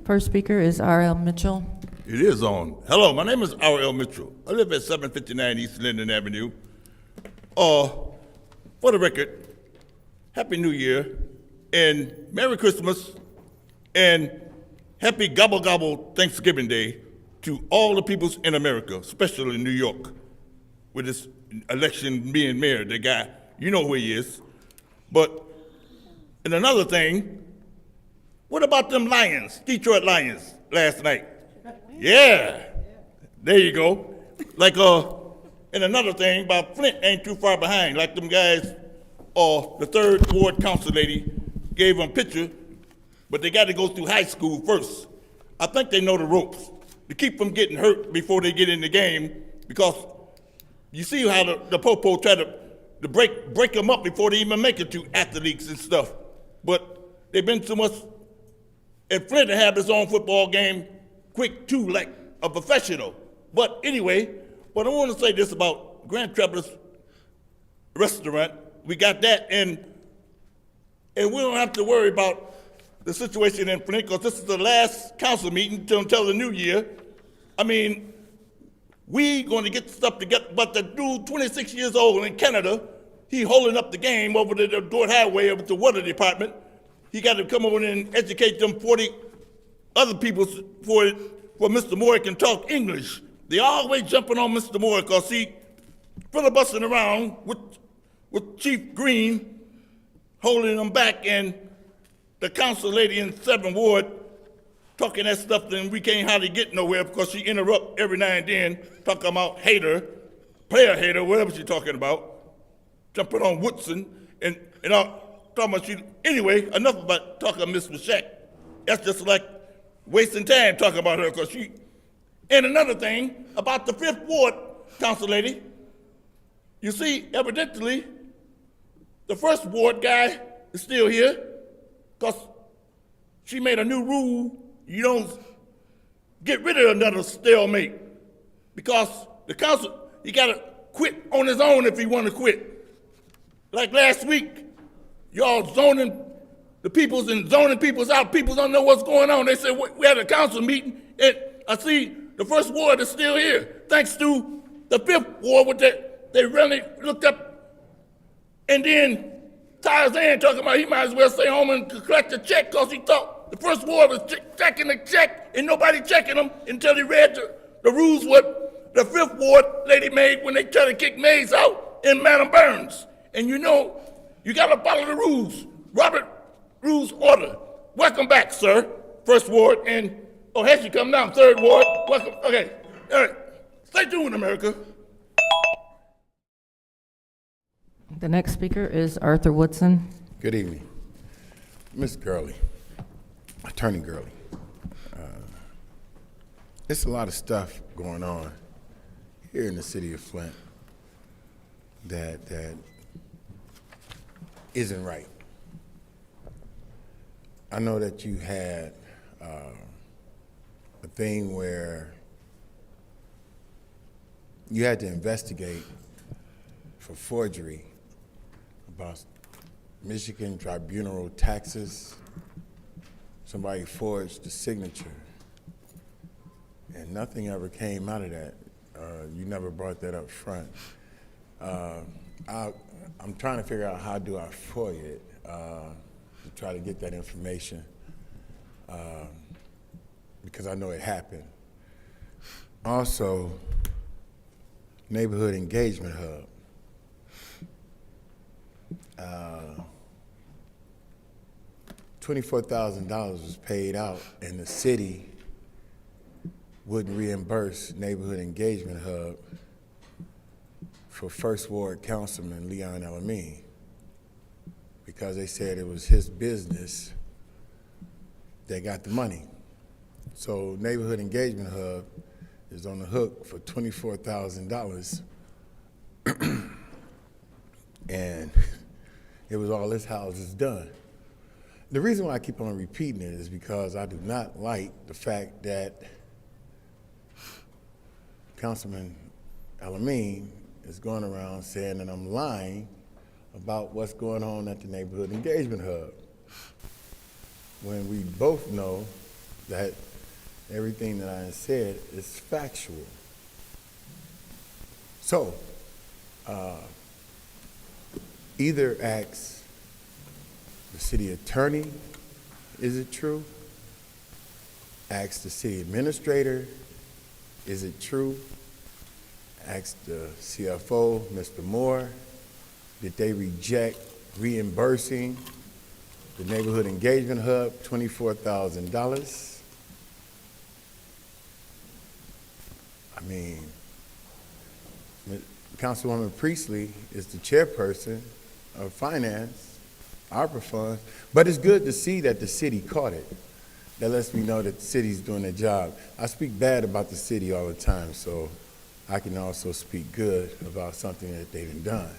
First speaker is R.L. Mitchell. It is on. Hello, my name is R.L. Mitchell. I live at 759 East Linden Avenue. For the record, Happy New Year and Merry Christmas and Happy Gobble Gobble Thanksgiving Day to all the peoples in America, especially in New York, with this election being mayor, the guy, you know who he is. But, and another thing, what about them Lions, Detroit Lions, last night? Yeah, there you go. Like, and another thing about Flint ain't too far behind. Like them guys, the third ward council lady gave them a picture, but they got to go through high school first. I think they know the ropes to keep them getting hurt before they get in the game, because you see how the popo try to break them up before they even make it to athletes and stuff. But they've been too much. And Flint to have his own football game quick too, like a professional. But anyway, but I want to say this about Grand Travelers Restaurant. We got that, and we don't have to worry about the situation in Flint, because this is the last council meeting until the new year. I mean, we going to get stuff together, but the dude, 26 years old in Canada, he holding up the game over the Dordt Highway over the water department. He got to come over and educate them 40 other people for Mr. Moore can talk English. They always jumping on Mr. Moore because he filibustering around with Chief Green holding them back, and the council lady in 7th Ward talking that stuff, then we can't hardly get nowhere because she interrupt every now and then, talking about hater, player hater, whatever she's talking about, jumping on Woodson, and all. Anyway, enough about talking about Miss Machek. That's just like wasting time talking about her, because she. And another thing about the 5th Ward council lady, you see, evidently, the 1st Ward guy is still here, because she made a new rule. You don't get rid of another stalemate, because the council, he got to quit on his own if he want to quit. Like last week, y'all zoning the peoples and zoning peoples out. People don't know what's going on. They said, we had a council meeting, and I see the 1st Ward is still here, thanks to the 5th Ward, which they really looked up. And then Tarzan talking about he might as well stay home and collect a check, because he thought the 1st Ward was checking the check, and nobody checking them until he read the rules what the 5th Ward lady made when they tried to kick Mays out in Madam Burns. And you know, you got to follow the rules. Robert Rules Order. Welcome back, sir. 1st Ward, and, here she come now, 3rd Ward. Welcome, okay. All right, stay tuned, America. The next speaker is Arthur Woodson. Good evening. Miss Gurley, Attorney Gurley. There's a lot of stuff going on here in the city of Flint that isn't right. I know that you had a thing where you had to investigate for forgery about Michigan tribunal taxes. Somebody forged the signature, and nothing ever came out of that. You never brought that up front. I'm trying to figure out how do I FOIA it to try to get that information, because I know it happened. Also, Neighborhood Engagement Hub. $24,000 was paid out, and the city wouldn't reimburse Neighborhood Engagement Hub for 1st Ward Councilman Leon Elamine, because they said it was his business that got the money. So Neighborhood Engagement Hub is on the hook for $24,000, and it was all his houses done. The reason why I keep on repeating it is because I do not like the fact that Councilman Elamine is going around saying that I'm lying about what's going on at the Neighborhood Engagement Hub, when we both know that everything that I said is factual. So, either ask the city attorney, is it true? Ask the city administrator, is it true? Ask the CFO, Mr. Moore, did they reject reimbursing the Neighborhood Engagement Hub $24,000? I mean, Councilwoman Priestley is the chairperson of finance, ARPA funds, but it's good to see that the city caught it. That lets me know that the city's doing their job. I speak bad about the city all the time, so I can also speak good about something that they've done.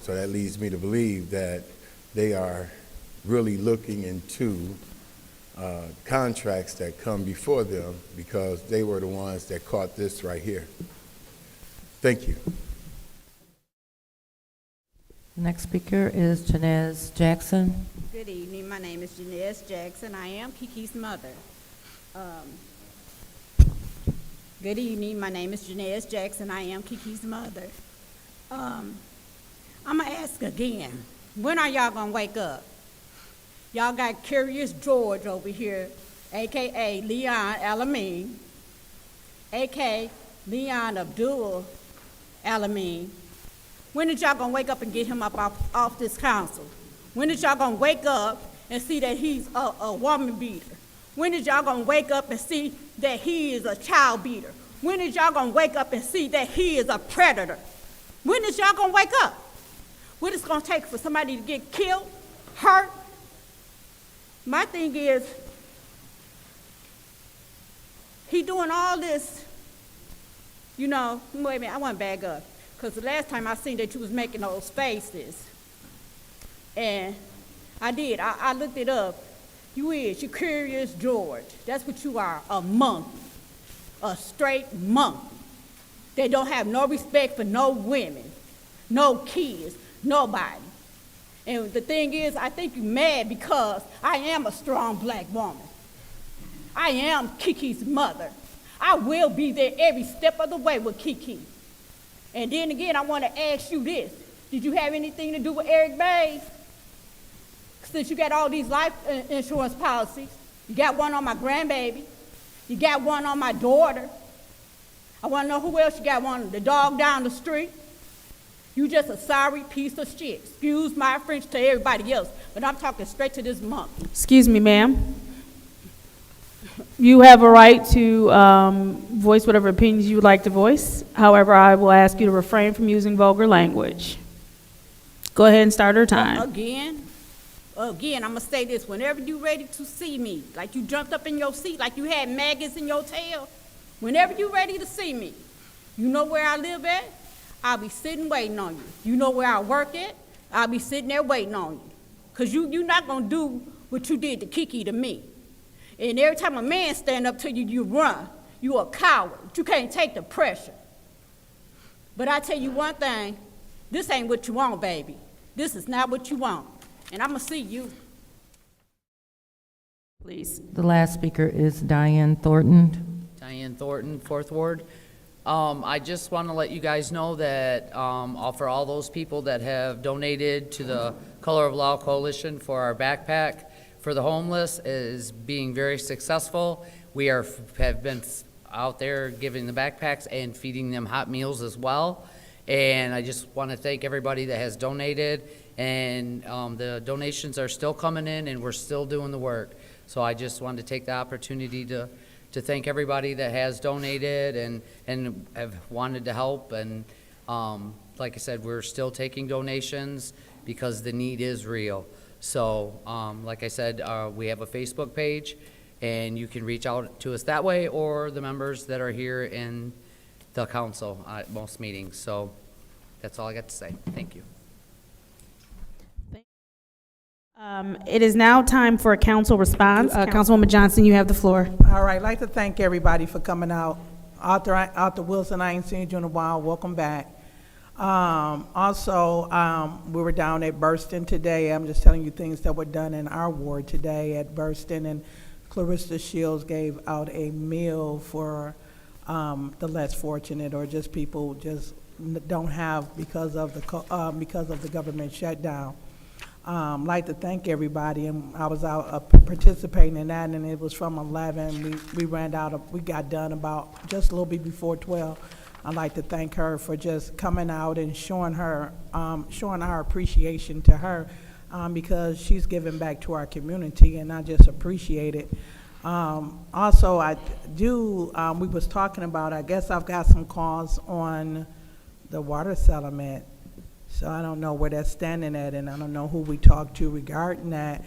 So that leads me to believe that they are really looking into contracts that come before them because they were the ones that caught this right here. Thank you. The next speaker is Janez Jackson. Good evening. My name is Janez Jackson. I am Kiki's mother. Good evening. My name is Janez Jackson. I am Kiki's mother. I'm going to ask again, when are y'all going to wake up? Y'all got Curious George over here, a.k.a. Leon Alameen, a.k.a. Leon Abdul Alameen. When is y'all going to wake up and get him up off this council? When is y'all going to wake up and see that he's a woman beater? When is y'all going to wake up and see that he is a child beater? When is y'all going to wake up and see that he is a predator? When is y'all going to wake up? What it's going to take for somebody to get killed, hurt? My thing is, he doing all this, you know, wait a minute, I want to back up. Because the last time I seen that you was making those faces, and I did, I looked it up. You're Curious George. That's what you are, a monkey, a straight monkey. They don't have no respect for no women, no kids, nobody. And the thing is, I think you're mad because I am a strong black woman. I am Kiki's mother. I will be there every step of the way with Kiki. And then again, I want to ask you this. Did you have anything to do with Eric Bays? Since you got all these life insurance policies, you got one on my grandbaby, you got one on my daughter. I want to know who else you got one, the dog down the street. You just a sorry piece of shit. Excuse my French to everybody else, but I'm talking straight to this monk. Excuse me, ma'am. You have a right to voice whatever opinions you would like to voice. However, I will ask you to refrain from using vulgar language. Go ahead and start our time. Again, I'm going to say this. Whenever you're ready to see me, like you jumped up in your seat, like you had maggots in your tail, whenever you're ready to see me, you know where I live at? I'll be sitting waiting on you. You know where I work at? I'll be sitting there waiting on you. Because you're not going to do what you did to Kiki to me. And every time a man stand up to you, you run. You a coward. You can't take the pressure. But I tell you one thing, this ain't what you want, baby. This is not what you want. And I'm going to see you. Please. The last speaker is Diane Thornton. Diane Thornton, 4th Ward. I just want to let you guys know that for all those people that have donated to the Color of Law Coalition for our backpack for the homeless is being very successful. We have been out there giving the backpacks and feeding them hot meals as well. And I just want to thank everybody that has donated. And the donations are still coming in, and we're still doing the work. So I just wanted to take the opportunity to thank everybody that has donated and have wanted to help. And like I said, we're still taking donations because the need is real. So like I said, we have a Facebook page, and you can reach out to us that way, or the members that are here in the council at most meetings. So that's all I got to say. Thank you. It is now time for a council response. Councilwoman Johnson, you have the floor. All right, I'd like to thank everybody for coming out. Arthur Wilson, I ain't seen you in a while. Welcome back. Also, we were down at Burston today. I'm just telling you things that were done in our ward today at Burston, and Clarissa Shields gave out a meal for the less fortunate, or just people just don't have because of the government shutdown. Like to thank everybody, and I was out participating in that, and it was from 11. We got done about just a little bit before 12. I'd like to thank her for just coming out and showing our appreciation to her, because she's giving back to our community, and I just appreciate it. Also, we was talking about, I guess I've got some calls on the water settlement. So I don't know where that's standing at, and I don't know who we talked to regarding that.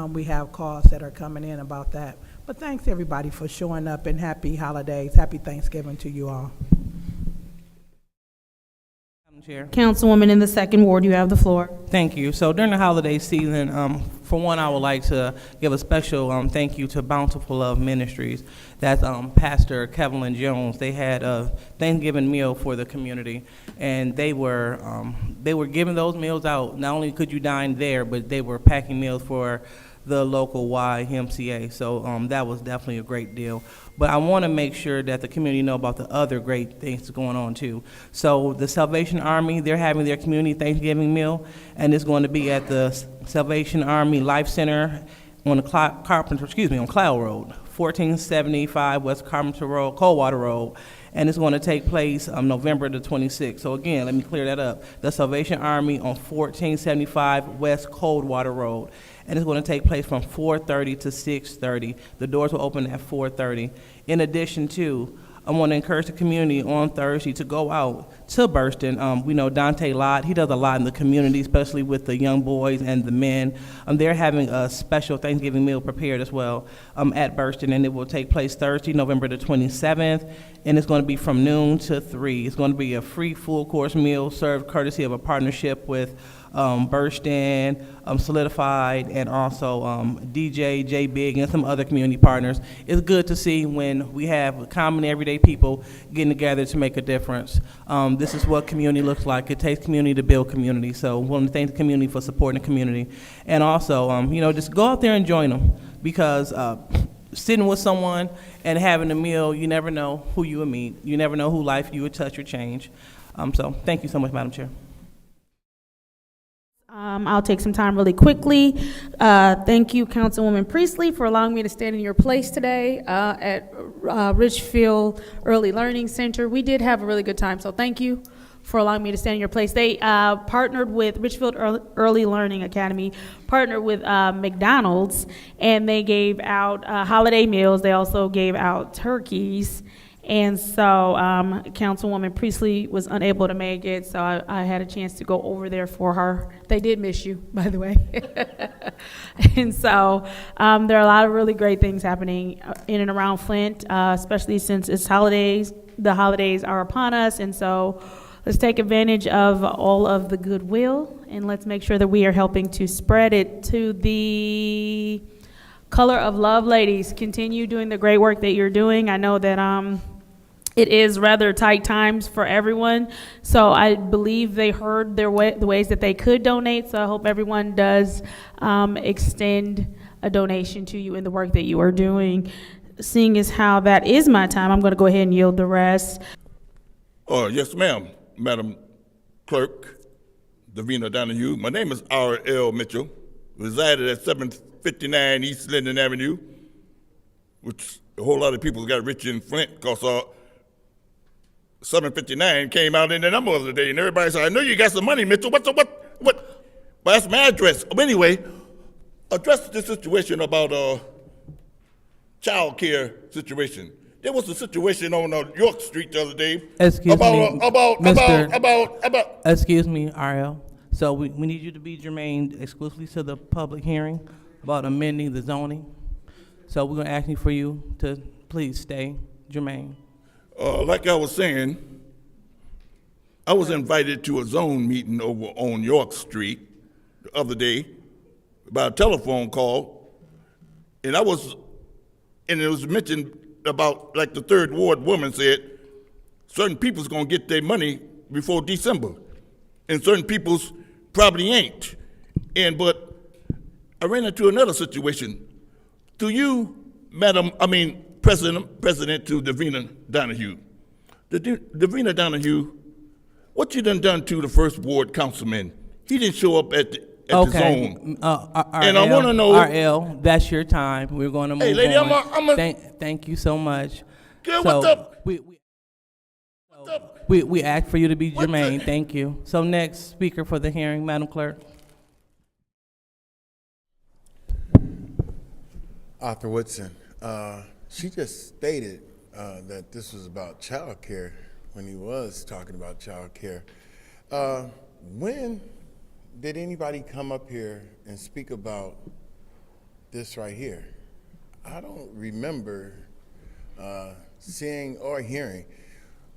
We have calls that are coming in about that. But thanks, everybody, for showing up, and happy holidays. Happy Thanksgiving to you all. Madam Chair. Councilwoman in the second ward, you have the floor. Thank you. So during the holiday season, for one, I would like to give a special thank you to Bountiful Love Ministries. That's Pastor Kevin Jones. They had a Thanksgiving meal for the community, and they were giving those meals out. Not only could you dine there, but they were packing meals for the local YMCA. So that was definitely a great deal. But I want to make sure that the community know about the other great things going on too. So the Salvation Army, they're having their community Thanksgiving meal, and it's going to be at the Salvation Army Life Center on the on Cloud Road, 1475 West Carpenter Road, Coldwater Road. And it's going to take place November the 26th. So again, let me clear that up. The Salvation Army on 1475 West Coldwater Road. And it's going to take place from 4:30 to 6:30. The doors will open at 4:30. In addition to, I want to encourage the community on Thursday to go out to Burston. We know Dante Lott, he does a lot in the community, especially with the young boys and the men. They're having a special Thanksgiving meal prepared as well at Burston, and it will take place Thursday, November the 27th, and it's going to be from noon to 3. It's going to be a free full course meal served courtesy of a partnership with Burston, Solidified, and also DJ, J Big, and some other community partners. It's good to see when we have common everyday people getting together to make a difference. This is what community looks like. It takes community to build community. So we want to thank the community for supporting the community. And also, just go out there and join them, because sitting with someone and having a meal, you never know who you will meet. You never know who life you would touch or change. So thank you so much, Madam Chair. I'll take some time really quickly. Thank you, Councilwoman Priestley, for allowing me to stand in your place today at Richfield Early Learning Center. We did have a really good time, so thank you for allowing me to stand in your place. They partnered with Richfield Early Learning Academy, partnered with McDonald's, and they gave out holiday meals. They also gave out turkeys. And so Councilwoman Priestley was unable to make it, so I had a chance to go over there for her. They did miss you, by the way. And so there are a lot of really great things happening in and around Flint, especially since it's holidays. The holidays are upon us, and so let's take advantage of all of the goodwill, and let's make sure that we are helping to spread it to the Color of Love ladies. Continue doing the great work that you're doing. I know that it is rather tight times for everyone, so I believe they heard the ways that they could donate, so I hope everyone does extend a donation to you in the work that you are doing. Seeing as how that is my time, I'm going to go ahead and yield the rest. Yes, ma'am, Madam Clerk, Davina Donahue. My name is R.L. Mitchell, resided at 759 East Linden Avenue, which a whole lot of people got rich in Flint because 759 came out in the number of the day, and everybody said, I know you got some money, Mitchell. What? But that's my address. But anyway, address the situation about child care situation. There was a situation on York Street the other day. Excuse me, about. Excuse me, RL. So we need you to be germane exclusively to the public hearing about amending the zoning. So we're going to ask you for you to please stay germane. Like I was saying, I was invited to a zone meeting over on York Street the other day by a telephone call, and it was mentioned about, like the third ward woman said, certain people's gonna get their money before December, and certain people's probably ain't. But I ran into another situation. Do you President to Davina Donahue. Davina Donahue, what you done to the first ward councilman? He didn't show up at the zone. And I want to know. RL, that's your time. We're going to move Hey, lady, on. Thank you so much. Girl, what's up? What's up? We asked for you to be germane. Thank you. So next speaker for the hearing, Madam Clerk. Arthur Woodson, she just stated that this was about child care when he was talking about child care. When did anybody come up here and speak about this right here? I don't remember seeing or hearing.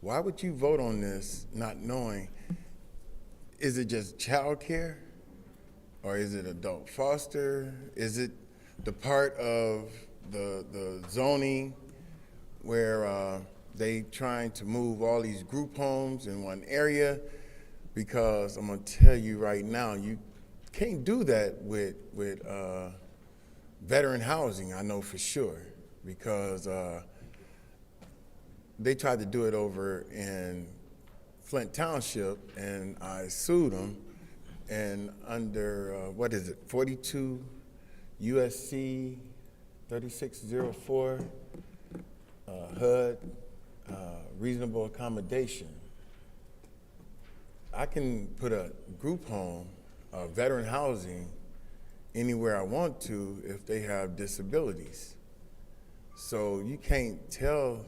Why would you vote on this not knowing, is it just child care? Or is it adult foster? Is it the part of the zoning where they trying to move all these group homes in one area? Because I'm gonna tell you right now, you can't do that with veteran housing, I know for sure, because they tried to do it over in Flint Township, and I sued them, and under, 42 USC 3604, HUD, reasonable accommodation. I can put a group home, veteran housing, anywhere I want to if they have disabilities. So you can't tell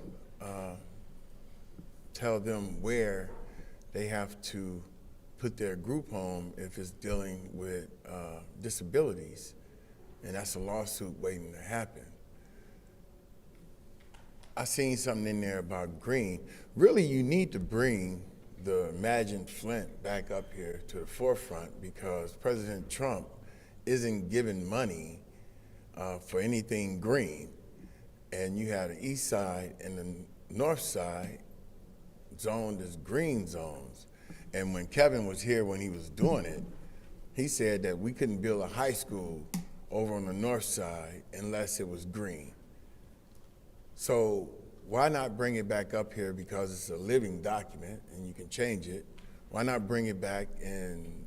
them where they have to put their group home if it's dealing with disabilities. And that's a lawsuit waiting to happen. I seen something in there about green. Really, you need to bring the Imagine Flint back up here to the forefront, because President Trump isn't giving money for anything green. And you have the east side and the north side zoned as green zones. And when Kevin was here when he was doing it, he said that we couldn't build a high school over on the north side unless it was green. So why not bring it back up here, because it's a living document and you can change it? Why not bring it back and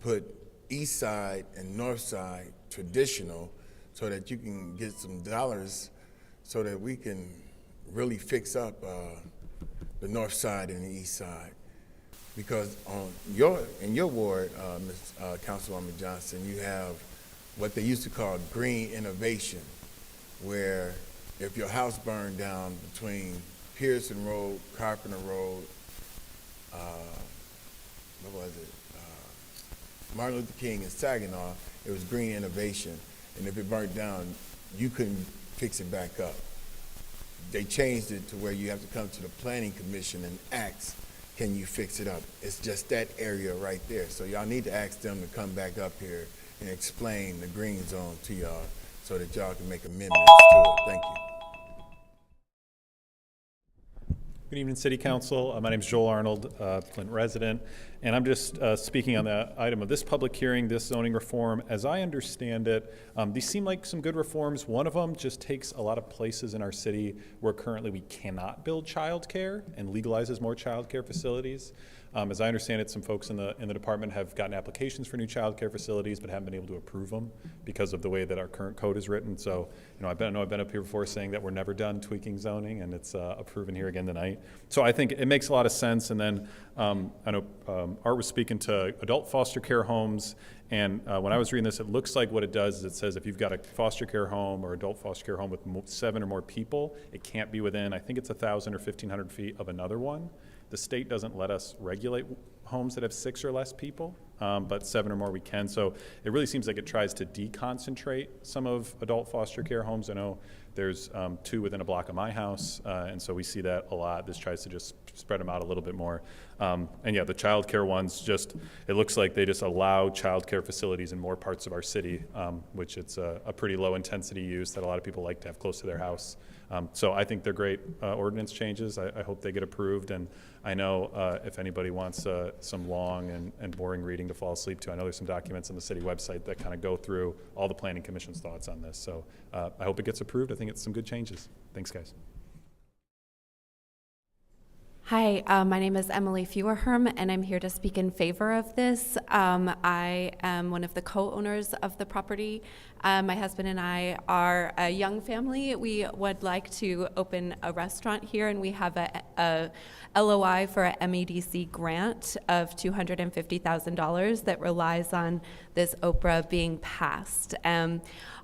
put east side and north side traditional, so that you can get some dollars so that we can really fix up the north side and the east side? Because in your ward, Ms. Councilwoman Johnson, you have what they used to call green innovation, where if your house burned down between Pearson Road, Carpenter Road, Martin Luther King and Saginaw, it was green innovation. And if it burnt down, you couldn't fix it back up. They changed it to where you have to come to the Planning Commission and ask, can you fix it up? It's just that area right there. So y'all need to ask them to come back up here and explain the green zone to y'all, so that y'all can make amendments to it. Thank you. Good evening, City Council. My name is Joel Arnold, Flint resident, and I'm just speaking on the item of this public hearing, this zoning reform. As I understand it, these seem like some good reforms. One of them just takes a lot of places in our city where currently we cannot build childcare and legalizes more childcare facilities. As I understand it, some folks in the department have gotten applications for new childcare facilities, but haven't been able to approve them because of the way that our current code is written. So, I've been up here before saying that we're never done tweaking zoning, and it's proven here again tonight. So I think it makes a lot of sense. And then I know Art was speaking to adult foster care homes, and when I was reading this, it looks like what it does is it says if you've got a foster care home or adult foster care home with 7 or more people, it can't be within, I think it's 1,000 or 1,500 feet of another one. The state doesn't let us regulate homes that have 6 or less people, but 7 or more we can. So it really seems like it tries to deconcentrate some of adult foster care homes. I know there's 2 within a block of my house, and so we see that a lot. This tries to just spread them out a little bit more. And yeah, the child care ones, it looks like they just allow child care facilities in more parts of our city, which it's a pretty low intensity use that a lot of people like to have close to their house. So I think they're great ordinance changes. I hope they get approved, and I know if anybody wants some long and boring reading to fall asleep to, I know there's some documents on the city website that kind of go through all the Planning Commission's thoughts on this. So I hope it gets approved. I think it's some good changes. Thanks, guys. Hi, my name is Emily Feuerherm, and I'm here to speak in favor of this. I am one of the co-owners of the property. My husband and I are a young family. We would like to open a restaurant here, and we have a LOI for a MEDC grant of $250,000 that relies on this OPRA being passed.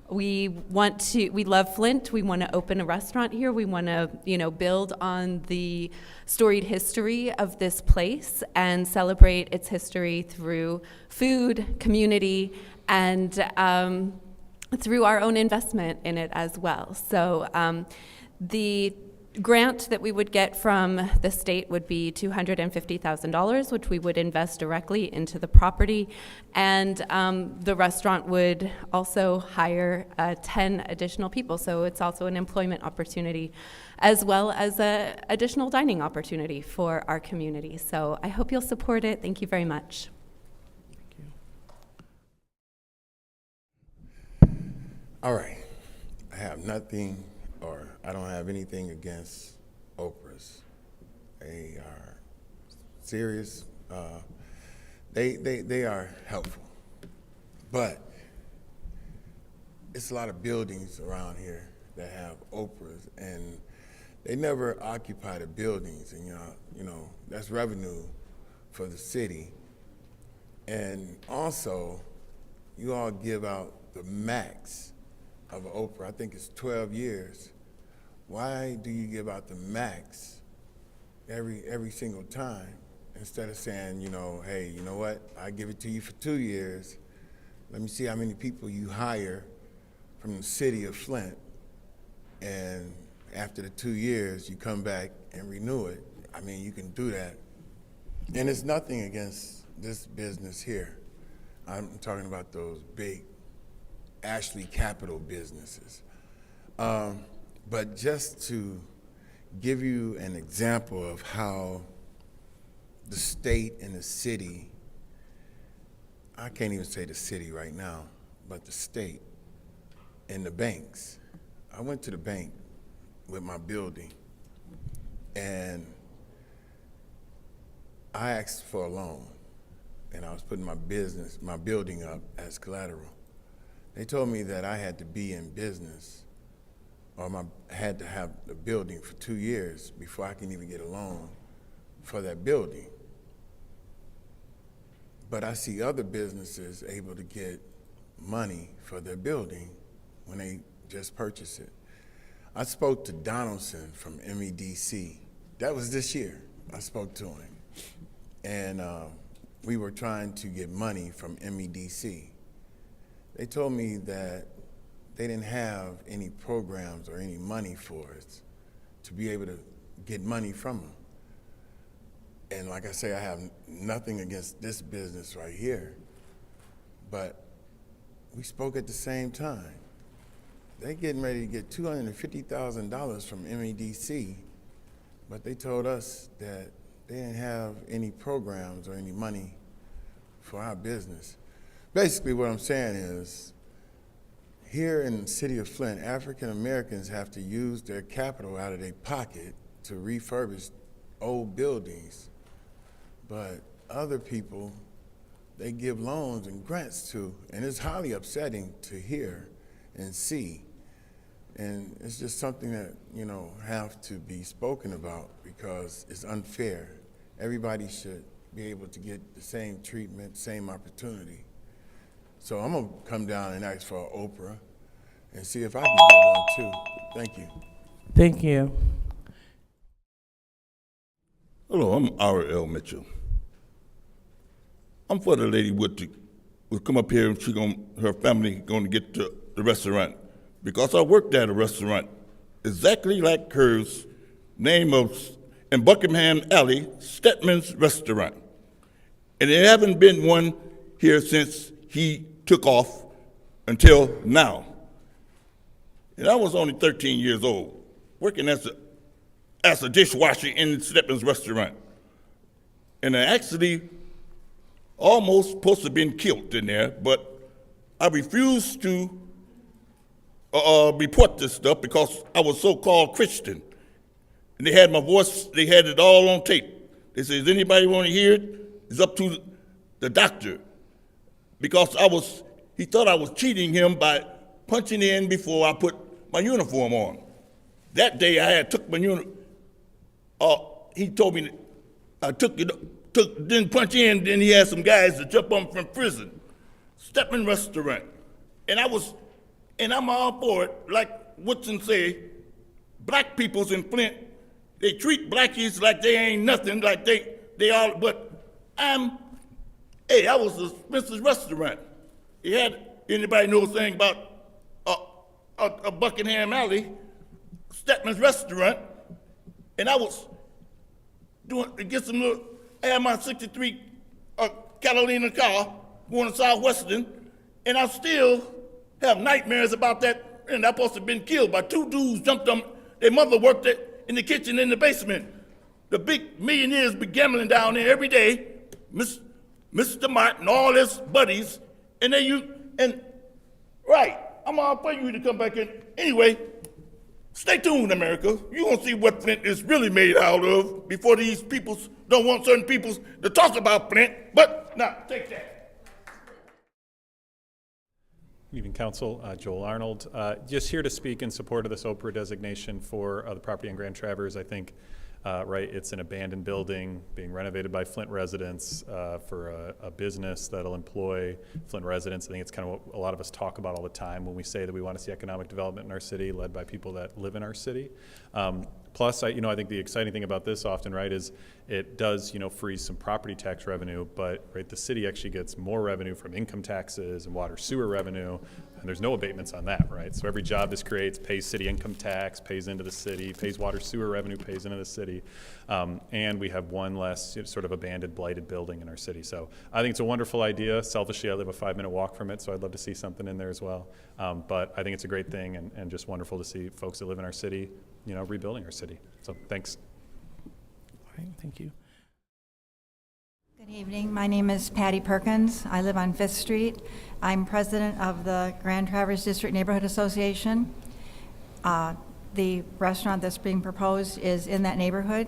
We love Flint. We want to open a restaurant here. We want to, build on the storied history of this place and celebrate its history through food, community, and through our own investment in it as well. So the grant that we would get from the state would be $250,000, which we would invest directly into the property. And the restaurant would also hire 10 additional people. So it's also an employment opportunity, as well as an additional dining opportunity for our community. So I hope you'll support it. Thank you very much. All right. I have nothing, or I don't have anything against Oprahs. They are serious. They are helpful. But it's a lot of buildings around here that have Oprahs, and they never occupy the buildings, and that's revenue for the city. And also, you all give out the max of an Oprah. I think it's 12 years. Why do you give out the max every single time instead of saying, hey, you know what? I give it to you for 2 years. Let me see how many people you hire from the city of Flint, and after the 2 years, you come back and renew it. I mean, you can do that. And it's nothing against this business here. I'm talking about those big Ashley Capital businesses. But just to give you an example of how the state and the city, I can't even say the city right now, but the state and the banks. I went to the bank with my building, and I asked for a loan, and I was putting my building up as collateral. They told me that I had to be in business, or had to have the building for 2 years before I can even get a loan for that building. But I see other businesses able to get money for their building when they just purchase it. I spoke to Donaldson from MEDC. That was this year. I spoke to him. And we were trying to get money from MEDC. They told me that they didn't have any programs or any money for us to be able to get money from them. And like I say, I have nothing against this business right here, but we spoke at the same time. They're getting ready to get $250,000 from MEDC, but they told us that they didn't have any programs or any money for our business. Basically, what I'm saying is, here in the city of Flint, African Americans have to use their capital out of their pocket to refurbish old buildings. But other people, they give loans and grants to, and it's highly upsetting to hear and see. And it's just something that, have to be spoken about because it's unfair. Everybody should be able to get the same treatment, same opportunity. So I'm gonna come down and ask for an Oprah and see if I can get one too. Thank you. Thank you. Hello, I'm R.L. Mitchell. I'm for the lady would come up here and her family gonna get to the restaurant, because I worked at a restaurant exactly like hers, name of in Buckingham Alley, Stetman's Restaurant. And there haven't been one here since he took off until now. And I was only 13 years old. working as a dishwasher in Stepman's restaurant. And I actually almost supposed to have been killed in there, but I refused to report this stuff because I was so-called Christian. And they had my voice, they had it all on tape. They said, does anybody want to hear it? It's up to the doctor. Because he thought I was cheating him by punching in before I put my uniform on. That day I had took my uniform, he told me that I didn't punch in, then he had some guys to jump on from prison. Stepman restaurant. And I'm all for it, like Woodson say, black peoples in Flint, they treat blackies like they ain't nothing, like they all, but I was a Spencer's restaurant. He had, anybody know anything about a Buckingham Alley, Stepman's restaurant, and I was I had my 63 Catalina car going to Southwestern, and I still have nightmares about that, and I supposed to have been killed by two dudes jumped on, their mother worked in the kitchen in the basement. The big millionaires be gambling down there every day, Mr. Martin, all his buddies, and right, I'm all for you to come back in. Anyway, stay tuned, America. You're gonna see what Flint is really made out of before these peoples don't want certain peoples to talk about Flint, but now, take that. Good evening, Council. Joel Arnold. Just here to speak in support of this Oprah designation for the property on Grand Traverse. I think, right, it's an abandoned building being renovated by Flint residents for a business that'll employ Flint residents. I think it's kind of what a lot of us talk about all the time when we say that we want to see economic development in our city led by people that live in our city. Plus, I think the exciting thing about this often, right, is it does, freeze some property tax revenue, but, right, the city actually gets more revenue from income taxes and water sewer revenue, and there's no abatements on that, right? So every job this creates pays city income tax, pays into the city, pays water sewer revenue, pays into the city, and we have one less sort of abandoned, blighted building in our city. So I think it's a wonderful idea. Selfishly, I live a 5-minute walk from it, so I'd love to see something in there as well. But I think it's a great thing and just wonderful to see folks that live in our city rebuilding our city. So thanks. All right, thank you. Good evening. My name is Patty Perkins. I live on 5th Street. I'm president of the Grand Traverse District Neighborhood Association. The restaurant that's being proposed is in that neighborhood.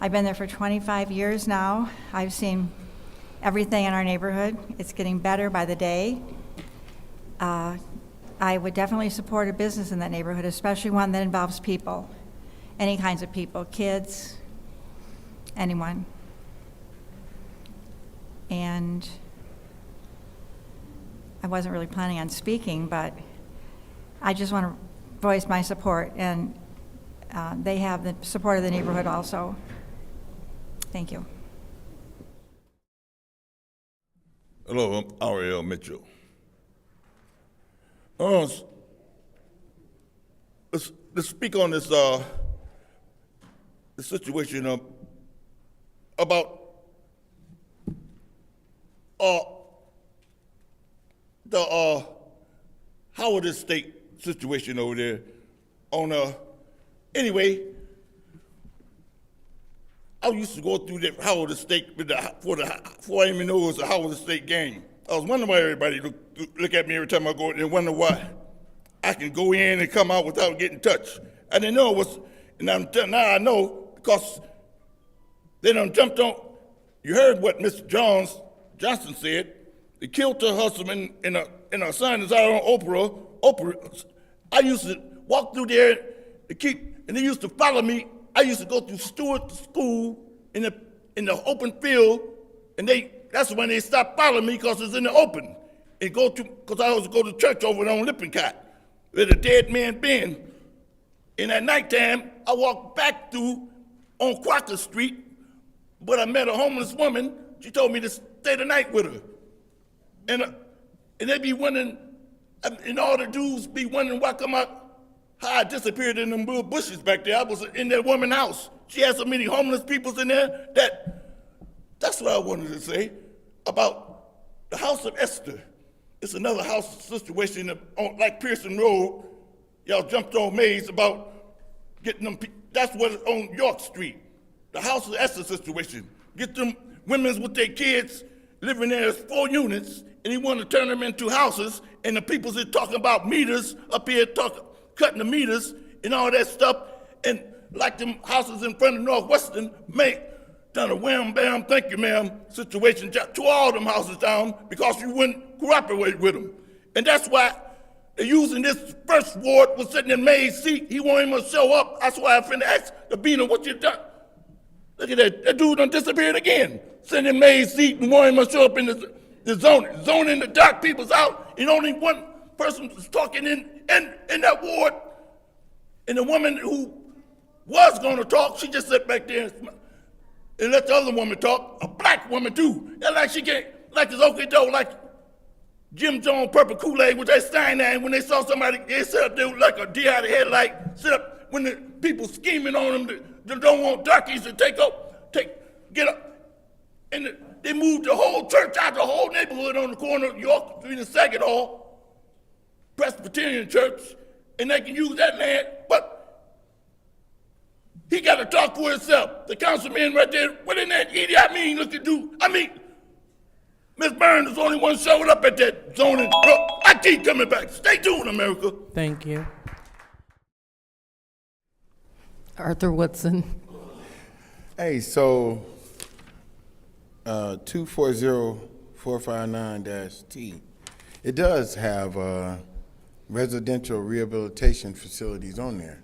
I've been there for 25 years now. I've seen everything in our neighborhood. It's getting better by the day. I would definitely support a business in that neighborhood, especially one that involves people, any kinds of people, kids, anyone. And I wasn't really planning on speaking, but I just want to voice my support, and they have the support of the neighborhood also. Thank you. Hello, I'm Ariel Mitchell. Let's speak on this the situation about the Howard Estate situation over there. Anyway, I used to go through the Howard Estate before I even knew it was a Howard Estate game. I was wondering why everybody look at me every time I go and wonder why I can go in and come out without getting touched. I didn't know it was, and now I know because they done jumped on. You heard what Mr. Johnson said. They killed her husband and her son is out on Oprah. I used to walk through there and they used to follow me. I used to go through Stewart to school in the open field, and that's when they stopped following me because it's in the open. And because I was go to church over on Lippincott, where the dead man been. And at nighttime, I walked back through on Crocker Street, but I met a homeless woman. She told me to stay the night with her. And they be wondering, and all the dudes be wondering how I disappeared in them little bushes back there. I was in that woman's house. She had so many homeless people in there that's what I wanted to say about the House of Esther. It's another house situation like Pearson Road. Y'all jumped on Mays about getting them, that's what is on York Street. The house of Esther situation. Get them women with their kids living there as 4 units, and he want to turn them into houses, and the people's is talking about meters up here, cutting the meters and all that stuff, and like them houses in front of Northwestern done a wham bam, thank you ma'am situation, tore all them houses down because you wouldn't cooperate with them. And that's why they're using this first ward was sitting in May's seat. He won't even show up. That's why I finna ask the Beaner what you done. Look at that. That dude done disappeared again. Sitting in May's seat and won't even show up in the zoning. Zoning the dark people's out, and only one person was talking in that ward. And the woman who was gonna talk, she just sat back there and let the other woman talk, a black woman too. And like she can't, like it's okay though, like Jim Jones purple Kool-Aid with that Stein there, and when they saw somebody, they sit up there like a deer out of headlight, sit up when the people scheming on them, they don't want darkies to get up. And they moved the whole church out, the whole neighborhood on the corner of York Street and Saginaw, Presbyterian Church, and they can use that land, but he got to talk for himself. The councilman right there, what in that idiot looking dude? Ms. Burns is the only one showing up at that zoning. I keep coming back. Stay tuned, America. Thank you. Arthur Woodson. Hey, so 240459-T, it does have residential rehabilitation facilities on there.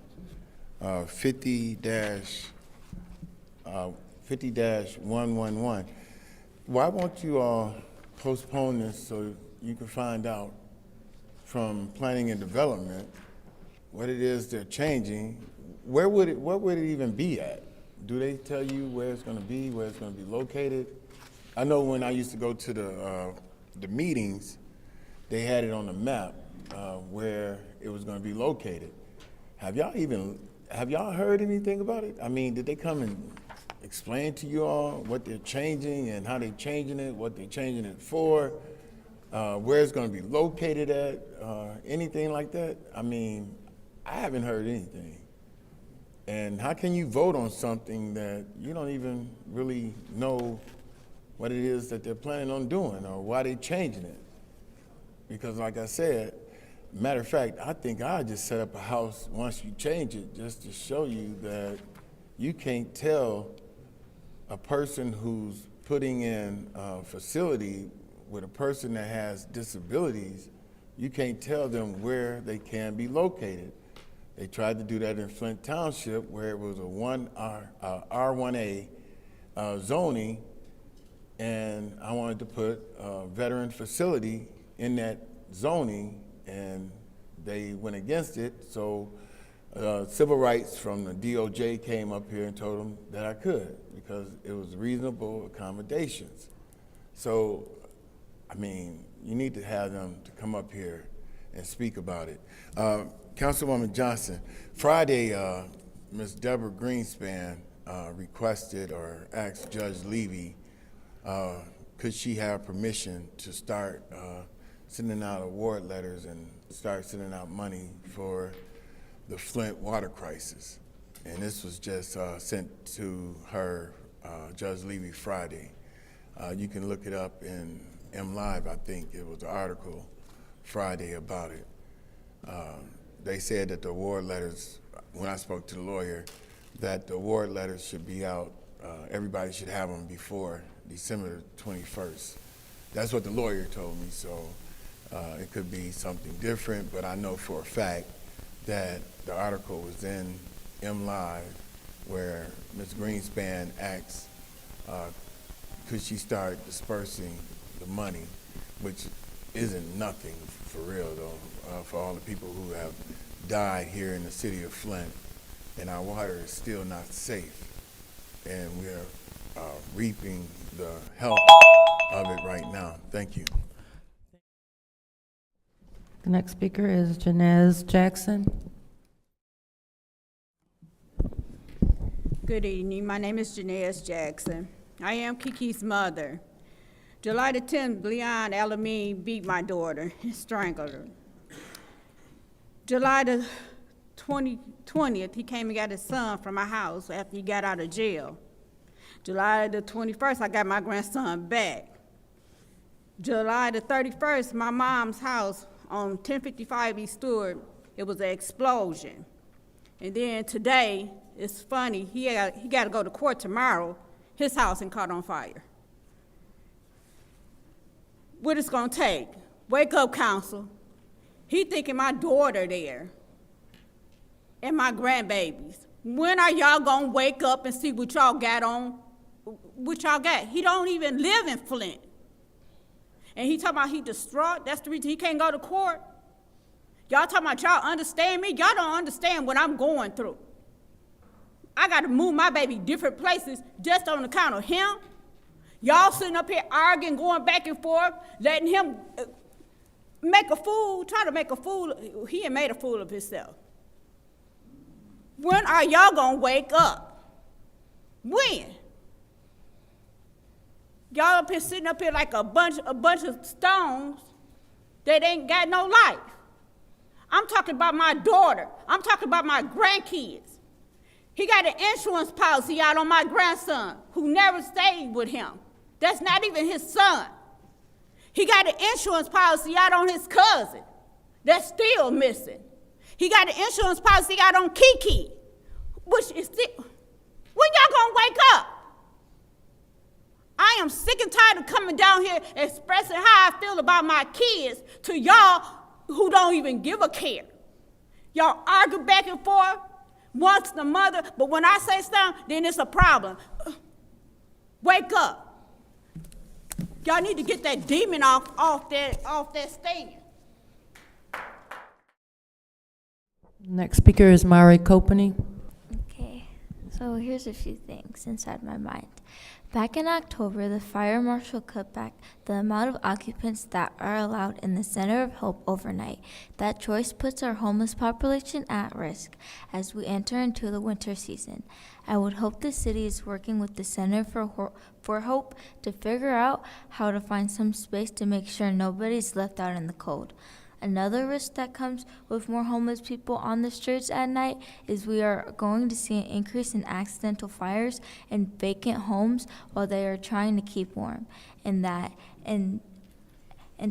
50-111. Why won't you all postpone this so you can find out from planning and development what it is they're changing? What would it even be at? Do they tell you where it's going to be, where it's going to be located? I know when I used to go to the meetings, they had it on the map where it was going to be located. Have y'all heard anything about it? I mean, did they come and explain to you all what they're changing and how they're changing it, what they're changing it for, where it's going to be located at, anything like that? I mean, I haven't heard anything. And how can you vote on something that you don't even really know what it is that they're planning on doing or why they're changing it? Because like I said, matter of fact, I think I'll just set up a house once you change it just to show you that you can't tell a person who's putting in a facility with a person that has disabilities, you can't tell them where they can be located. They tried to do that in Flint Township where it was a R1A zoning, and I wanted to put a veteran facility in that zoning, and they went against it. So civil rights from the DOJ came up here and told them that I could because it was reasonable accommodations. So, I mean, you need to have them to come up here and speak about it. Councilwoman Johnson, Friday, Ms. Deborah Greenspan requested or asked Judge Levy, could she have permission to start sending out award letters and start sending out money for the Flint water crisis. And this was just sent to her, Judge Levy, Friday. You can look it up in MLive, I think. It was an article Friday about it. They said that the award letters, when I spoke to the lawyer, that the award letters should be out, everybody should have them before December 21st. That's what the lawyer told me, so it could be something different, but I know for a fact that the article was in MLive where Ms. Greenspan asked, could she start dispersing the money, which isn't nothing for real though, for all the people who have died here in the city of Flint, and our water is still not safe, and we're reaping the help of it right now. Thank you. The next speaker is Janez Jackson. Good evening. My name is Janez Jackson. I am Kiki's mother. July the 10th, Leon Alamine beat my daughter and strangled her. July the 20th, he came and got his son from my house after he got out of jail. July the 21st, I got my grandson back. July the 31st, my mom's house on 1055 East Stewart, it was an explosion. And then today, it's funny, he got to go to court tomorrow. His house and caught on fire. What it's gonna take? Wake up, council. He thinking my daughter there and my grandbabies. When are y'all gonna wake up and see what y'all got on? What y'all got? He don't even live in Flint. And he talking about he distraught. That's the reason he can't go to court. Y'all talking about y'all understand me? Y'all don't understand what I'm going through. I got to move my baby different places just on account of him. Y'all sitting up here arguing, going back and forth, letting him try to make a fool. He had made a fool of himself. When are y'all gonna wake up? When? Y'all up here sitting up here like a bunch of stones that ain't got no life. I'm talking about my daughter. I'm talking about my grandkids. He got an insurance policy out on my grandson who never stayed with him. That's not even his son. He got an insurance policy out on his cousin that's still missing. He got an insurance policy out on Kiki, which is still. When y'all gonna wake up? I am sick and tired of coming down here expressing how I feel about my kids to y'all who don't even give a care. Y'all argue back and forth. Once the mother, but when I say something, then it's a problem. Wake up. Y'all need to get that demon off that stand. Next speaker is Mari Copany. Okay, so here's a few things inside my mind. Back in October, the fire marshal cut back the amount of occupants that are allowed in the Center of Hope overnight. That choice puts our homeless population at risk as we enter into the winter season. I would hope the city is working with the Center for Hope to figure out how to find some space to make sure nobody's left out in the cold. Another risk that comes with more homeless people on the streets at night is we are going to see an increase in accidental fires and vacant homes while they are trying to keep warm. And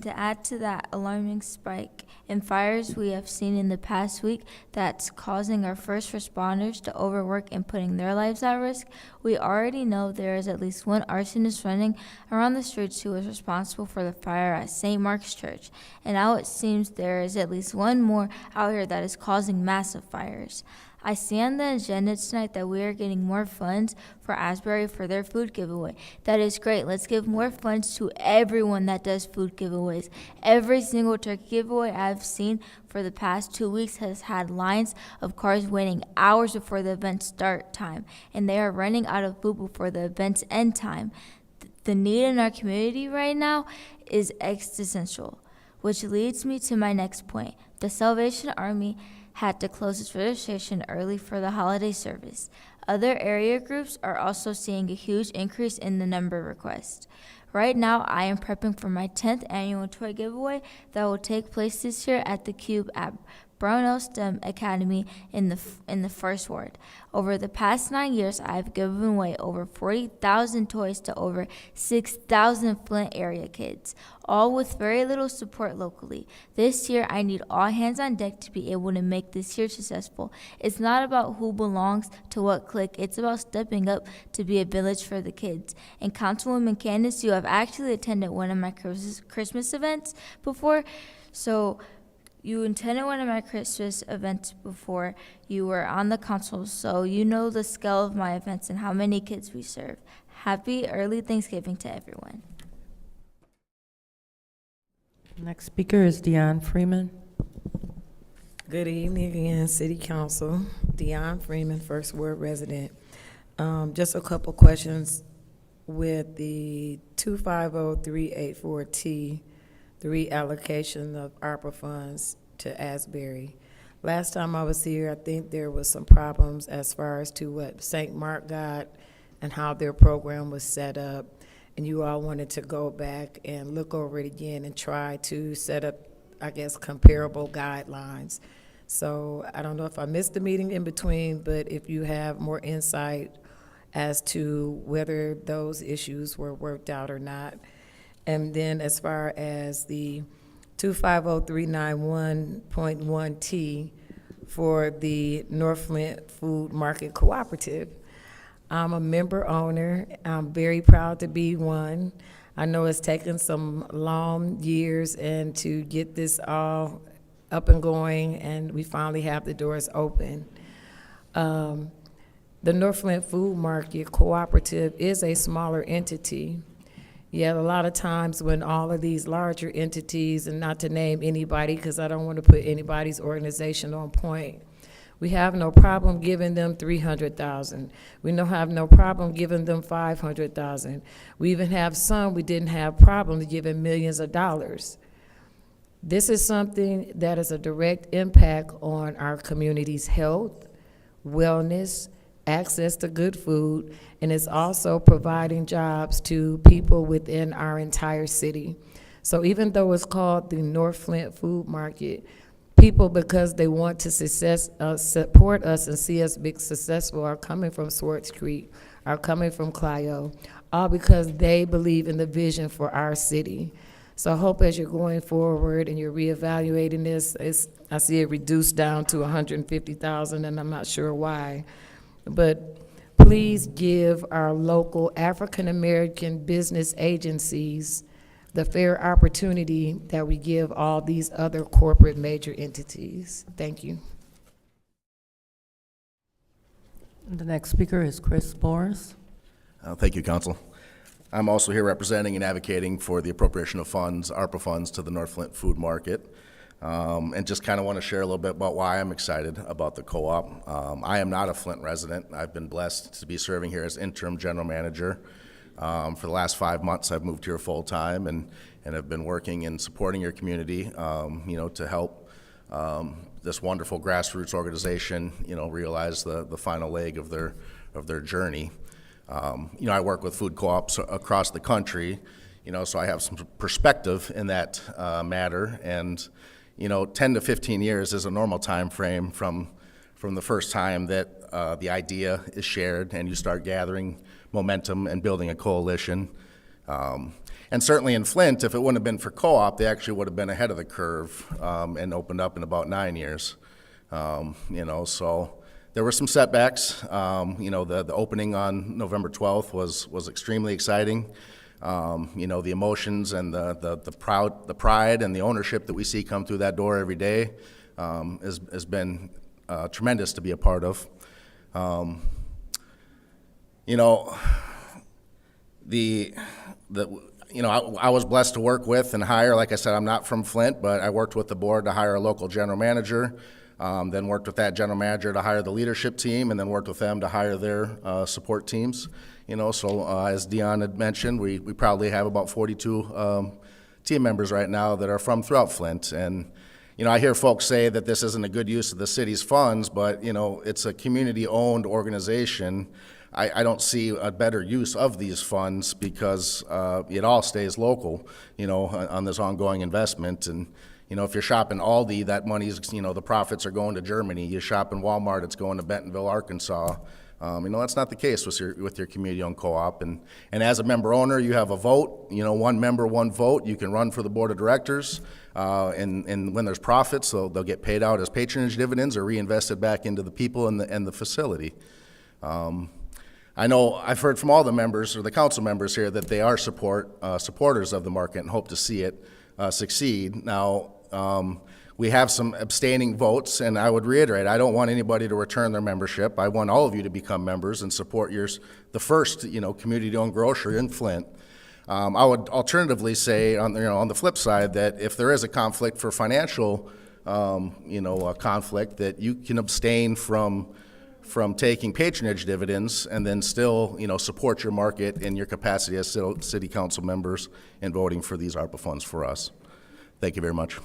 to add to that alarming spike in fires we have seen in the past week that's causing our first responders to overwork and putting their lives at risk, we already know there is at least one arsonist running around the streets who was responsible for the fire at St. Mark's Church. And now it seems there is at least one more out here that is causing massive fires. I see on the agenda tonight that we are getting more funds for Asbury for their food giveaway. That is great. Let's give more funds to everyone that does food giveaways. Every single turkey giveaway I've seen for the past 2 weeks has had lines of cars waiting hours before the event start time, and they are running out of food before the event's end time. The need in our community right now is existential, which leads me to my next point. The Salvation Army had to close its registration early for the holiday service. Other area groups are also seeing a huge increase in the number of requests. Right now, I am prepping for my 10th annual toy giveaway that will take place this year at the Cube at Brownell STEM Academy in the First Ward. Over the past 9 years, I have given away over 40,000 toys to over 6,000 Flint area kids, all with very little support locally. This year, I need all hands on deck to be able to make this year successful. It's not about who belongs to what clique. It's about stepping up to be a village for the kids. And Councilwoman Candace, you have actually attended one of my Christmas events before, so you attended one of my Christmas events before. You were on the council, so you know the scale of my events and how many kids we serve. Happy early Thanksgiving to everyone. Next speaker is Dion Freeman. Good evening again, City Council. Dion Freeman, First Ward resident. Just a couple questions with the 250384T, the reallocation of ARPA funds to Asbury. Last time I was here, I think there was some problems as far as to what St. Mark got and how their program was set up. And you all wanted to go back and look over it again and try to set up, I guess, comparable guidelines. So I don't know if I missed the meeting in between, but if you have more insight as to whether those issues were worked out or not. And then as far as the 250391.1T for the North Flint Food Market Cooperative, I'm a member owner. I'm very proud to be one. I know it's taken some long years and to get this all up and going, and we finally have the doors open. The North Flint Food Market Cooperative is a smaller entity. Yet a lot of times when all of these larger entities, and not to name anybody because I don't want to put anybody's organization on point, we have no problem giving them $300,000. We don't have no problem giving them $500,000. We even have some we didn't have problems giving millions of dollars. This is something that is a direct impact on our community's health, wellness, access to good food, and it's also providing jobs to people within our entire city. So even though it's called the North Flint Food Market, people, because they want to support us and see us be successful, are coming from Swartz Creek, are coming from Clio, all because they believe in the vision for our city. So I hope as you're going forward and you're reevaluating this, I see it reduced down to $150,000, and I'm not sure why. But please give our local African-American business agencies the fair opportunity that we give all these other corporate major entities. Thank you. The next speaker is Chris Morris. Thank you, Council. I'm also here representing and advocating for the appropriation of funds, ARPA funds, to the North Flint Food Market. And just kind of want to share a little bit about why I'm excited about the co-op. I am not a Flint resident. I've been blessed to be serving here as interim general manager. For the last 5 months, I've moved here full time and have been working and supporting your community, to help this wonderful grassroots organization, realize the final leg of their journey. I work with food co-ops across the country, so I have some perspective in that matter. And 10 to 15 years is a normal time frame from the first time that the idea is shared and you start gathering momentum and building a coalition. And certainly in Flint, if it wouldn't have been for co-op, they actually would have been ahead of the curve and opened up in about 9 years. So there were some setbacks. The opening on November 12th was extremely exciting. The emotions and the pride and the ownership that we see come through that door every day has been tremendous to be a part of. I was blessed to work with and hire, like I said, I'm not from Flint, but I worked with the board to hire a local general manager, then worked with that general manager to hire the leadership team, and then worked with them to hire their support teams. As Dion had mentioned, we probably have about 42 team members right now that are from throughout Flint. And, I hear folks say that this isn't a good use of the city's funds, but, it's a community-owned organization. I don't see a better use of these funds because it all stays local, on this ongoing investment. And, if you're shopping Aldi, that money's, the profits are going to Germany. You shop in Walmart, it's going to Bentonville, Arkansas. That's not the case with your community-owned co-op. And as a member owner, you have a vote. One member, one vote. You can run for the board of directors. And when there's profits, they'll get paid out as patronage dividends or reinvested back into the people and the facility. I know I've heard from all the members or the council members here that they are supporters of the market and hope to see it succeed. Now, we have some abstaining votes, and I would reiterate, I don't want anybody to return their membership. I want all of you to become members and support the first, community-owned grocery in Flint. I would alternatively say, on the flip side, that if there is a conflict for financial, a conflict, that you can abstain from taking patronage dividends and then still, support your market in your capacity as city council members in voting for these ARPA funds for us. Thank you very much.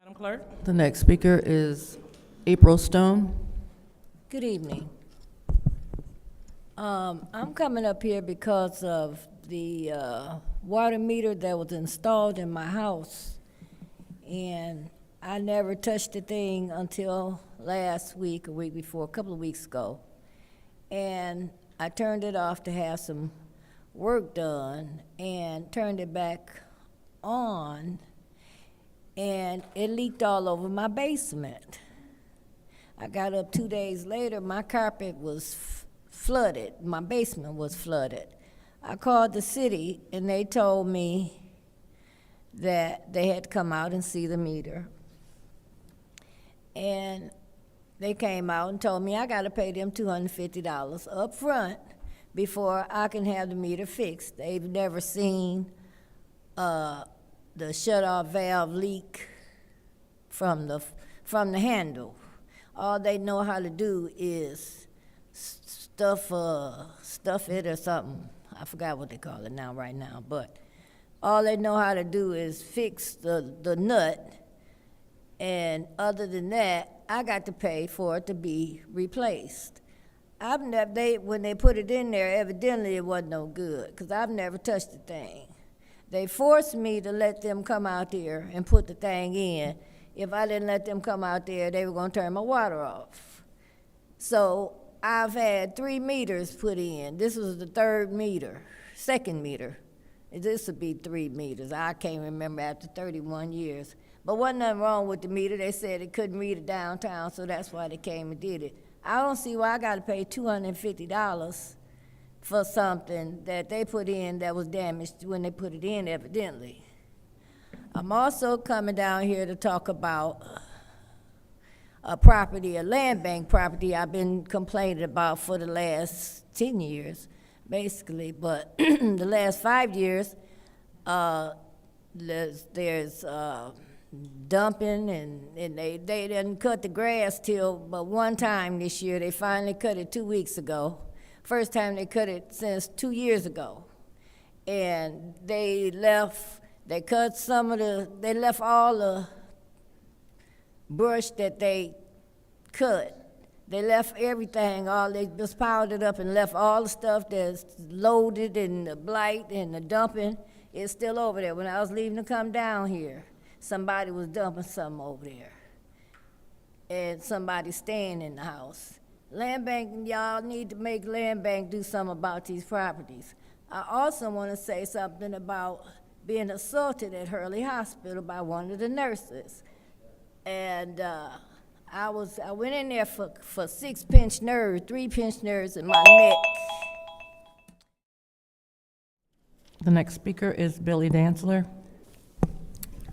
Madam Clerk? The next speaker is April Stone. Good evening. I'm coming up here because of the water meter that was installed in my house. and I never touched the thing until last week, a week before, a couple of weeks ago. And I turned it off to have some work done and turned it back on, and it leaked all over my basement. I got up 2 days later, my carpet was flooded, my basement was flooded. I called the city and they told me that they had to come out and see the meter. And they came out and told me I gotta pay them $250 up front before I can have the meter fixed. They've never seen the shut-off valve leak from the handle. All they know how to do is stuff it or something. I forgot what they call it now, right now, but all they know how to do is fix the nut, and other than that, I got to pay for it to be replaced. When they put it in there, evidently it wasn't no good, because I've never touched the thing. They forced me to let them come out there and put the thing in. If I didn't let them come out there, they were gonna turn my water off. So I've had 3 meters put in. This was the second meter. This would be 3 meters. I can't remember after 31 years. But wasn't nothing wrong with the meter. They said it couldn't read it downtown, so that's why they came and did it. I don't see why I gotta pay $250 for something that they put in that was damaged when they put it in, evidently. I'm also coming down here to talk about a land bank property I've been complaining about for the last 10 years, basically. But the last 5 years, there's dumping, and they didn't cut the grass but one time this year. They finally cut it 2 weeks ago. First time they cut it since 2 years ago. And they left all the brush that they cut. They left everything, they just piled it up and left all the stuff that's loaded, and the blight and the dumping is still over there. When I was leaving to come down here, somebody was dumping something over there. And somebody staying in the house. Land bank, y'all need to make land bank do something about these properties. I also want to say something about being assaulted at Hurley Hospital by one of the nurses. And I went in there for 6 pinched nerves, 3 pinched nerves in my neck. The next speaker is Billy Dantzler.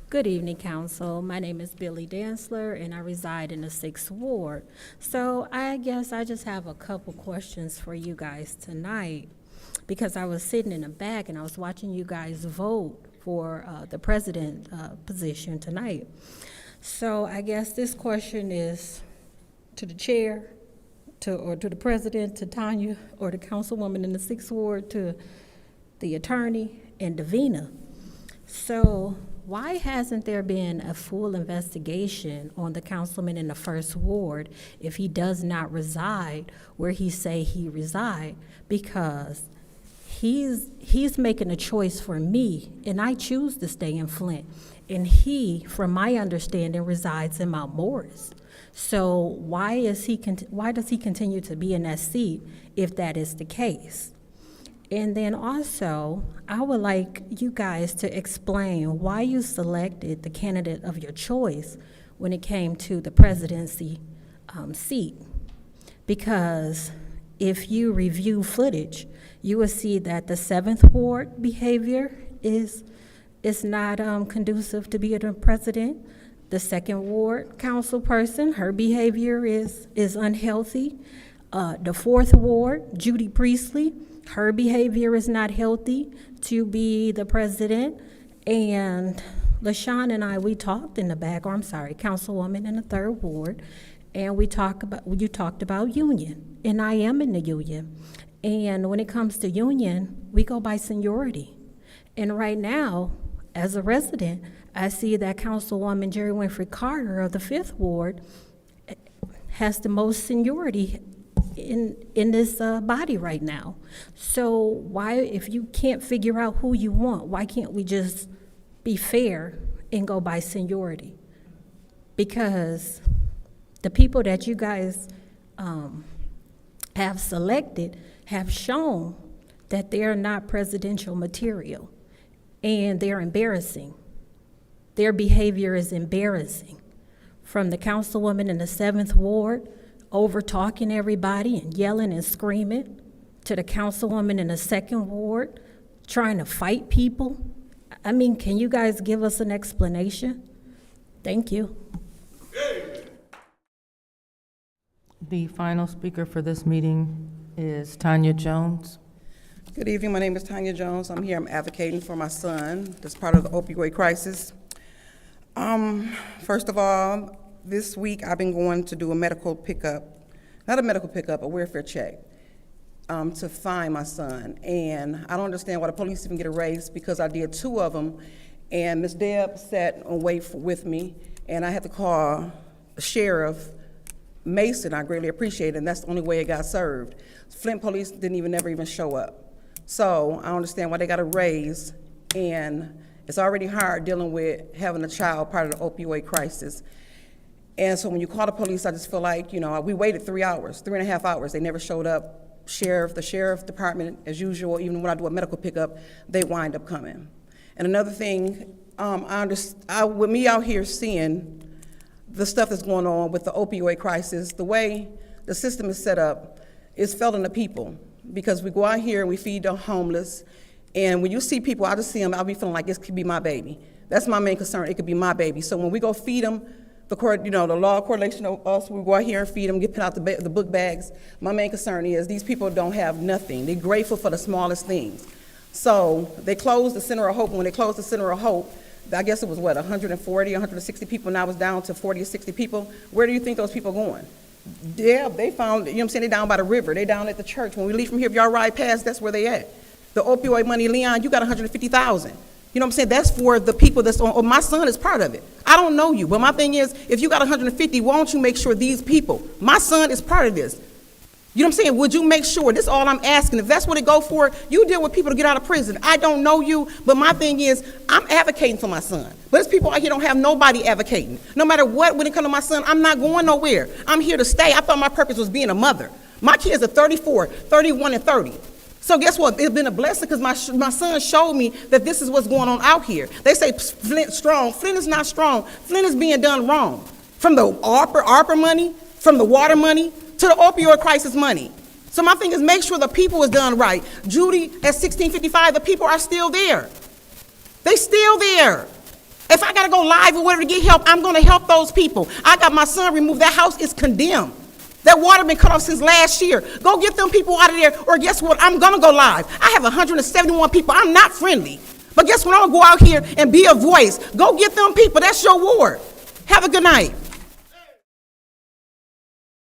Good evening, Council. My name is Billy Dantzler, and I reside in the 6th Ward. So I guess I just have a couple questions for you guys tonight, because I was sitting in the back and I was watching you guys vote for the president position tonight. So I guess this question is to the chair, or to the president, to Tanya, or the councilwoman in the 6th Ward, to the attorney, and Davina. So why hasn't there been a full investigation on the councilman in the 1st Ward if he does not reside where he say he reside? Because he's making a choice for me, and I choose to stay in Flint. And he, from my understanding, resides in Mount Morris. So why does he continue to be in that seat if that is the case? And then also, I would like you guys to explain why you selected the candidate of your choice when it came to the presidency seat. Because if you review footage, you will see that the 7th Ward behavior is not conducive to being a president. The 2nd Ward council person, her behavior is unhealthy. The 4th Ward, Judy Priestley, her behavior is not healthy to be the president. And LaShawn and I, we talked in the back, councilwoman in the 3rd Ward, and you talked about union, and I am in the union. And when it comes to union, we go by seniority. And right now, as a resident, I see that Councilwoman Jerry Winfrey Carter of the 5th Ward has the most seniority in this body right now. So why, if you can't figure out who you want, why can't we just be fair and go by seniority. Because the people that you guys have selected have shown that they're not presidential material, and they're embarrassing. Their behavior is embarrassing. From the councilwoman in the 7th Ward over talking everybody and yelling and screaming, to the councilwoman in the 2nd Ward trying to fight people. I mean, can you guys give us an explanation? Thank you. The final speaker for this meeting is Tanya Jones. Good evening, my name is Tanya Jones. I'm here, I'm advocating for my son that's part of the opioid crisis. First of all, this week I've been going to do a medical pickup, not a medical pickup, a welfare check, to find my son. And I don't understand why the police even get a raise, because I did 2 of them, and Ms. Deb sat and waited with me, and I had to call Sheriff Mason. I greatly appreciate it, and that's the only way it got served. Flint police didn't never even show up. So I don't understand why they got a raise, and it's already hard dealing with having a child part of the opioid crisis. And so when you call the police, I just feel like, you know, we waited 3.5 hours. They never showed up. The sheriff department, as usual, even when I do a medical pickup, they wind up coming. And another thing, with me out here seeing the stuff that's going on with the opioid crisis, the way the system is set up is felt in the people. Because we go out here and we feed the homeless, and when you see people, I just see them, I'll be feeling like this could be my baby. That's my main concern, it could be my baby. So when we go feed them, the law correlation of us, we go out here and feed them, get out the book bags. My main concern is these people don't have nothing. They're grateful for the smallest things. So they closed the Center of Hope. When they closed the Center of Hope, I guess it was 140, 160 people, now it's down to 40 or 60 people. Where do you think those people are going? Yeah, they found, you know what I'm saying, they down by the river, they down at the church. When we leave from here, if y'all ride past, that's where they at. The opioid money, Leon, you got 150,000. You know what I'm saying? That's for the people that's on, my son is part of it. I don't know you, but my thing is, if you got 150, why don't you make sure these people, my son is part of this. You know what I'm saying? Would you make sure, this is all I'm asking, if that's what it go for, you deal with people to get out of prison. I don't know you, but my thing is, I'm advocating for my son. But there's people out here don't have nobody advocating. No matter what, when it comes to my son, I'm not going nowhere. I'm here to stay. I thought my purpose was being a mother. My kids are 34, 31, and 30. So guess what? It's been a blessing because my son showed me that this is what's going on out here. They say Flint strong. Flint is not strong. Flint is being done wrong. From the ARPA money, from the water money, to the opioid crisis money. So my thing is make sure the people is done right. Judy at 1655, the people are still there. They still there. If I gotta go live or whatever to get help, I'm gonna help those people. I got my son removed. That house is condemned. That water been cut off since last year. Go get them people out of there, or guess what? I'm gonna go live. I have 171 people. I'm not friendly. But guess what? I'm gonna go out here and be a voice. Go get them people. That's your ward. Have a good night.